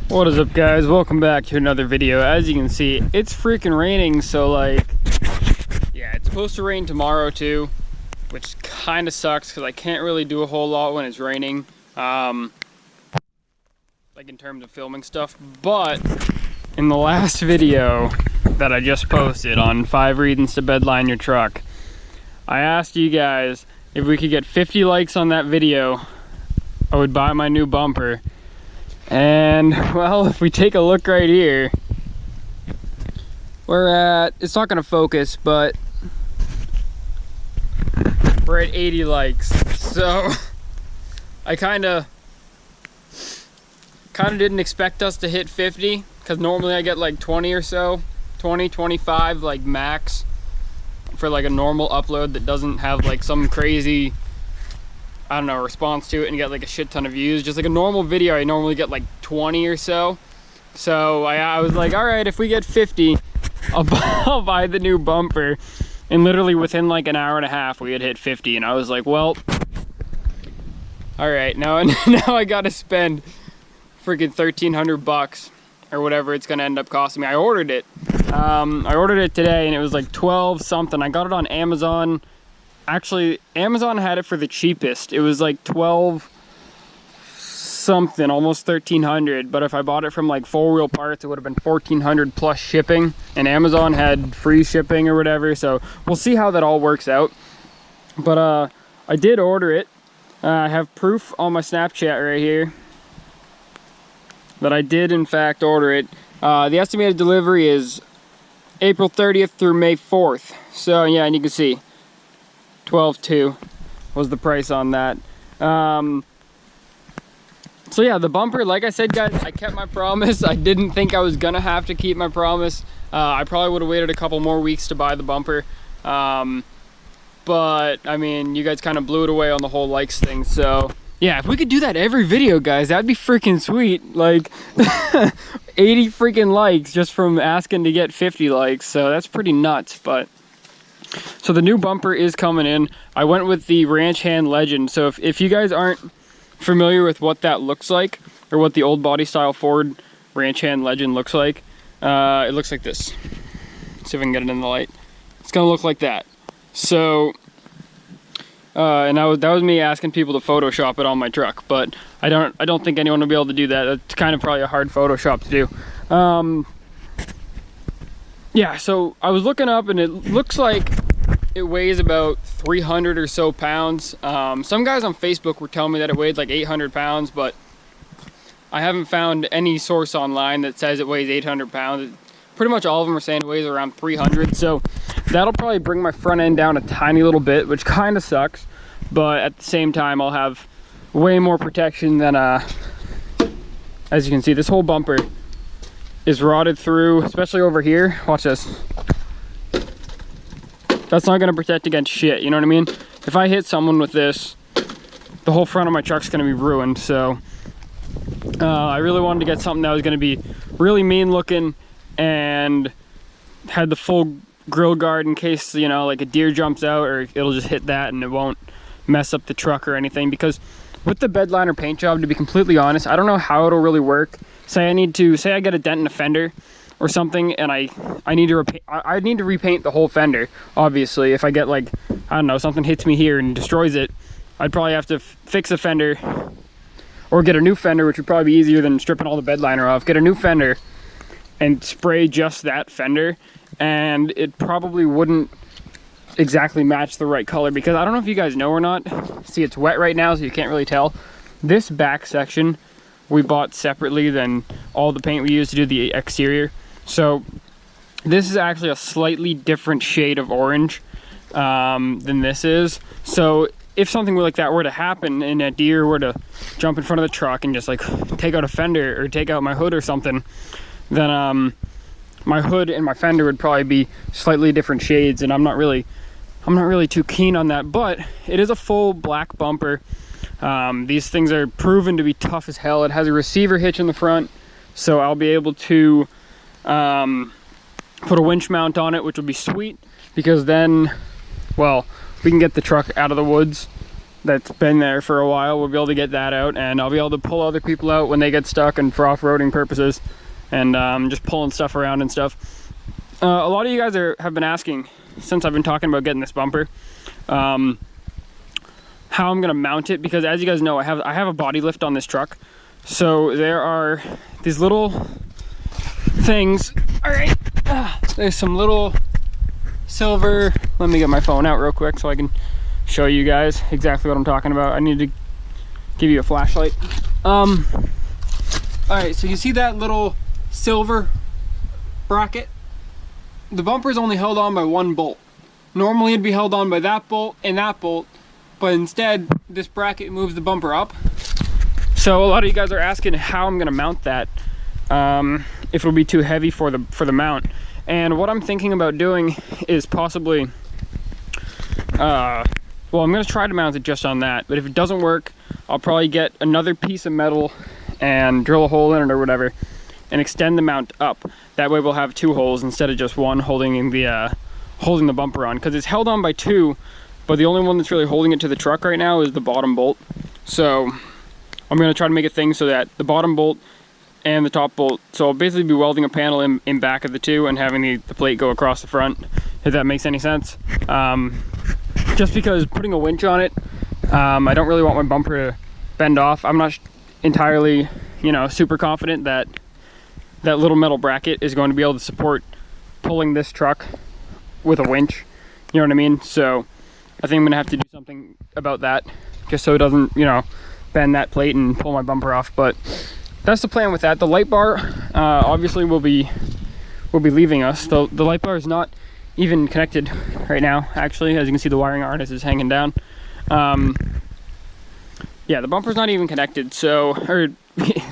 What is up, guys? Welcome back to another video. As you can see, it's freaking raining, so like, yeah, it's supposed to rain tomorrow too, which kind of sucks because I can't really do a whole lot when it's raining, like in terms of filming stuff. But in the last video that I just posted on 5 reasons to bedline your truck, I asked you guys if we could get 50 likes on that video, I would buy my new bumper. And well, if we take a look right here, we're at, it's not gonna focus, but we're at 80 likes. So I kind of didn't expect us to hit 50, because normally I get like 20 or so, 20, 25 like max for like a normal upload that doesn't have like some crazy, I don't know, response to it and get like a shit ton of views. Just like a normal video, I normally get like 20 or so. So I was like, all right, if we get 50, I'll buy the new bumper. And literally within like an hour and a half, we had hit 50. And I was like, well, all right, now I gotta spend freaking 1,300 bucks or whatever it's gonna end up costing me. I ordered it. I ordered it today and it was like 12 something. I got it on Amazon. Actually, Amazon had it for the cheapest. It was like 12 something, almost 1,300. But if I bought it from like 4 Wheel Parts, it would have been 1,400 plus shipping. And Amazon had free shipping or whatever. So we'll see how that all works out. But I did order it. I have proof on my Snapchat right here that I did in fact order it. The estimated delivery is April 30th through May 4th. So yeah, and you can see 12.2 was the price on that. So yeah, the bumper, like I said, guys, I kept my promise. I didn't think I was gonna have to keep my promise. I probably would have waited a couple more weeks to buy the bumper. But I mean, you guys kind of blew it away on the whole likes thing. So yeah, if we could do that every video, guys, that'd be freaking sweet. Like 80 freaking likes just from asking to get 50 likes. So that's pretty nuts. But so the new bumper is coming in. I went with the Ranch Hand Legend. So if you guys aren't familiar with what that looks like, or what the old body style Ford Ranch Hand Legend looks like, it looks like this. Let's see if I can get it in the light. It's gonna look like that. So, and that was me asking people to Photoshop it on my truck, but I don't think anyone will be able to do that. That's kind of probably a hard Photoshop to do. Yeah, so I was looking up and it looks like it weighs about 300 or so pounds. Some guys on Facebook were telling me that it weighed like 800 pounds, but I haven't found any source online that says it weighs 800 pounds. Pretty much all of them are saying it weighs around 300, so that'll probably bring my front end down a tiny little bit, which kind of sucks, but at the same time I'll have way more protection than, as you can see, this whole bumper is rotted through, especially over here. Watch this. That's not gonna protect against shit, you know what I mean? If I hit someone with this, the whole front of my truck's gonna be ruined. So I really wanted to get something that was gonna be really mean looking and had the full grill guard in case, you know, like a deer jumps out, or it'll just hit that and it won't mess up the truck or anything. Because with the bed liner paint job, to be completely honest, I don't know how it'll really work. Say I get a dent in a fender or something, and I need to repaint the whole fender. Obviously, if I get like, I don't know, something hits me here and destroys it, I'd probably have to fix a fender or get a new fender, which would probably be easier than stripping all the bed liner off. Get a new fender and spray just that fender, and it probably wouldn't exactly match the right color, because I don't know if you guys know or not. See, it's wet right now, so you can't really tell. This back section we bought separately than all the paint we used to do the exterior. So this is actually a slightly different shade of orange than this is. So if something like that were to happen and a deer were to jump in front of the truck and just like take out a fender or take out my hood or something, then my hood and my fender would probably be slightly different shades, and I'm not really too keen on that. But it is a full black bumper. These things are proven to be tough as hell. It has a receiver hitch in the front, so I'll be able to put a winch mount on it, which will be sweet, because then, well, we can get the truck out of the woods that's been there for a while. We'll be able to get that out, and I'll be able to pull other people out when they get stuck and for off-roading purposes, and just pulling stuff around and stuff. A lot of you guys have been asking, since I've been talking about getting this bumper, how I'm gonna mount it, because as you guys know, I have a body lift on this truck. So there are these little things. All right, there's some little silver, let me get my phone out real quick so I can show you guys exactly what I'm talking about. I need to give you a flashlight. All right, so you see that little silver bracket? The bumper is only held on by one bolt. Normally it'd be held on by that bolt and that bolt, but instead this bracket moves the bumper up. So a lot of you guys are asking how I'm gonna mount that, if it'll be too heavy for the mount. And what I'm thinking about doing is possibly, well, I'm gonna try to mount it just on that, but if it doesn't work, I'll probably get another piece of metal and drill a hole in it or whatever, and extend the mount up. That way we'll have two holes instead of just one holding the bumper on, because it's held on by two, but the only one that's really holding it to the truck right now is the bottom bolt. So I'm gonna try to make a thing so that the bottom bolt and the top bolt, so I'll basically be welding a panel in back of the two and having the plate go across the front, if that makes any sense. Just because putting a winch on it, I don't really want my bumper to bend off. I'm not entirely, you know, super confident that that little metal bracket is going to be able to support pulling this truck with a winch, you know what I mean? So I think I'm gonna have to do something about that, just so it doesn't, you know, bend that plate and pull my bumper off. But that's the plan with that. The light bar obviously will be leaving us. The light bar is not even connected right now, actually. As you can see, the wiring harness is hanging down. Yeah, the bumper's not even connected, so, or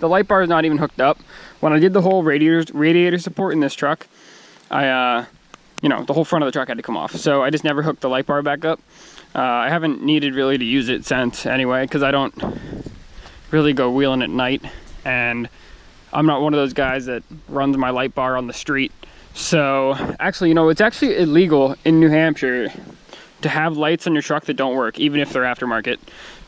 the light bar is not even hooked up. When I did the whole radiator support in this truck, you know, the whole front of the truck had to come off. So I just never hooked the light bar back up. I haven't needed really to use it since anyway, because I don't really go wheeling at night, and I'm not one of those guys that runs my light bar on the street. So actually, you know, it's actually illegal in New Hampshire to have lights on your truck that don't work, even if they're aftermarket.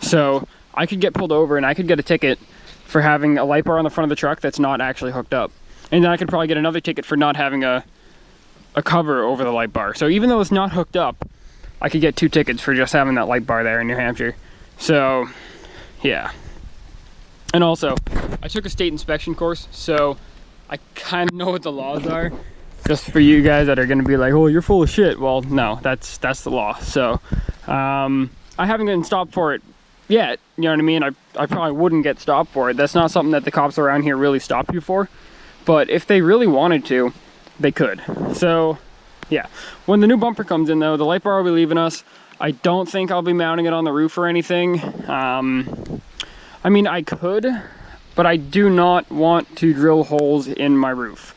So I could get pulled over and I could get a ticket for having a light bar on the front of the truck that's not actually hooked up. And then I could probably get another ticket for not having a cover over the light bar. So even though it's not hooked up, I could get 2 tickets for just having that light bar there in New Hampshire. So yeah. And also, I took a state inspection course, so I kind of know what the laws are. Just for you guys that are going to be like, oh, you're full of shit. Well, no, that's the law. So I haven't gotten stopped for it yet, you know what I mean? I probably wouldn't get stopped for it. That's not something that the cops around here really stop you for. But if they really wanted to, they could. So yeah, when the new bumper comes in though, the light bar will be leaving us. I don't think I'll be mounting it on the roof or anything. I mean, I could, but I do not want to drill holes in my roof.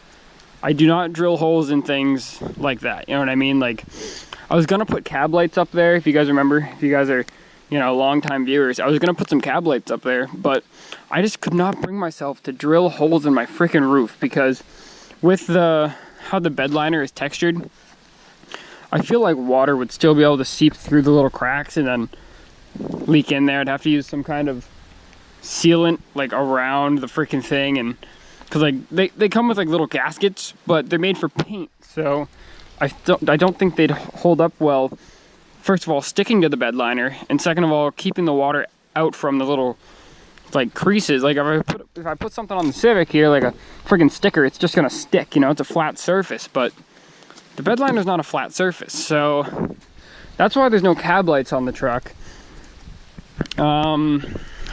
I do not drill holes in things like that, you know what I mean? Like, I was gonna put cab lights up there, if you guys remember, if you guys are, you know, longtime viewers. I was gonna put some cab lights up there, but I just could not bring myself to drill holes in my freaking roof, because with how the bed liner is textured, I feel like water would still be able to seep through the little cracks and then leak in there. I'd have to use some kind of sealant like around the freaking thing, and because like they come with like little gaskets, but they're made for paint, so I don't think they'd hold up well. First of all, sticking to the bed liner, and second of all, keeping the water out from the little like creases. Like if I put something on the Civic here, like a freaking sticker, it's just gonna stick, you know, it's a flat surface, but the bed liner is not a flat surface, so that's why there's no cab lights on the truck.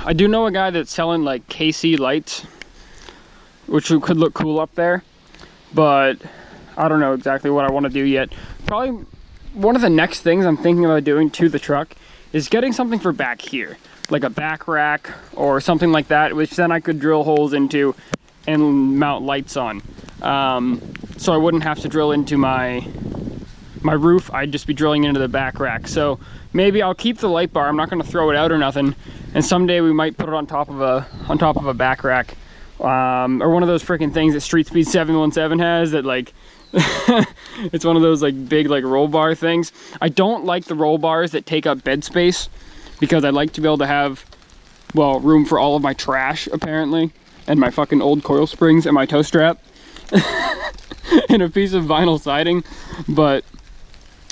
I do know a guy that's selling like KC lights, which could look cool up there, but I don't know exactly what I want to do yet. Probably one of the next things I'm thinking about doing to the truck is getting something for back here, like a back rack or something like that, which then I could drill holes into and mount lights on. So I wouldn't have to drill into my roof, I'd just be drilling into the back rack. So maybe I'll keep the light bar, I'm not gonna throw it out or nothing, and someday we might put it on top of a back rack. Or one of those freaking things that Street Speed 717 has that like it's one of those like big like roll bar things. I don't like the roll bars that take up bed space, because I'd like to be able to have, well, room for all of my trash apparently, and my fucking old coil springs and my tow strap and a piece of vinyl siding. But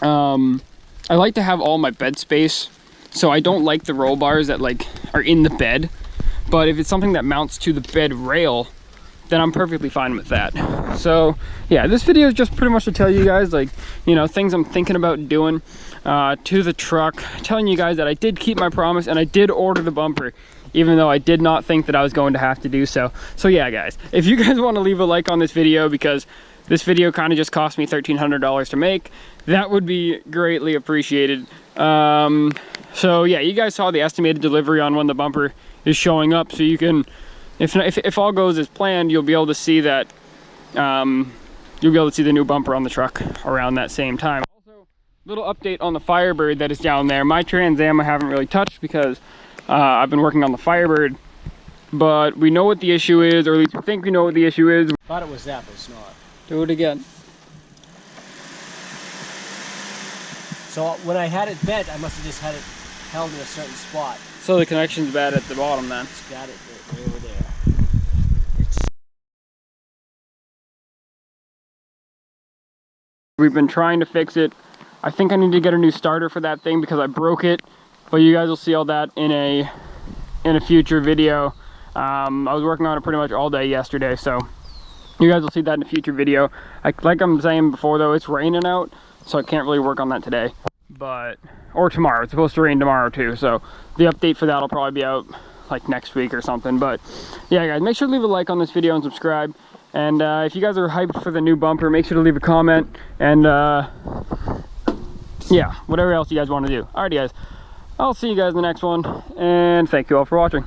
I like to have all my bed space, so I don't like the roll bars that like are in the bed. But if it's something that mounts to the bed rail, then I'm perfectly fine with that. So yeah, this video is just pretty much to tell you guys, like, you know, things I'm thinking about doing to the truck, telling you guys that I did keep my promise and I did order the bumper, even though I did not think that I was going to have to do so. So yeah, guys, if you guys want to leave a like on this video, because this video kind of just cost me $1,300 to make, that would be greatly appreciated. So yeah, you guys saw the estimated delivery on when the bumper is showing up, so you can, if all goes as planned, you'll be able to see that, you'll be able to see the new bumper on the truck around that same time. Also, little update on the Firebird that is down there. My Trans Am I haven't really touched because I've been working on the Firebird, but we know what the issue is, or at least we think we know what the issue is. Thought it was that, but it's not. Do it again. So when I had it bent, I must have just had it held in a certain spot. So the connection's bad at the bottom then. It's got it right over there. We've been trying to fix it. I think I need to get a new starter for that thing because I broke it, but you guys will see all that in a future video. I was working on it pretty much all day yesterday, so you guys will see that in a future video. Like I'm saying before though, it's raining out, so I can't really work on that today. Or tomorrow. It's supposed to rain tomorrow too, so the update for that will probably be out like next week or something. But yeah, guys, make sure to leave a like on this video and subscribe. And if you guys are hyped for the new bumper, make sure to leave a comment. And yeah, whatever else you guys want to do. Alrighty, guys, I'll see you guys in the next one, and thank you all for watching.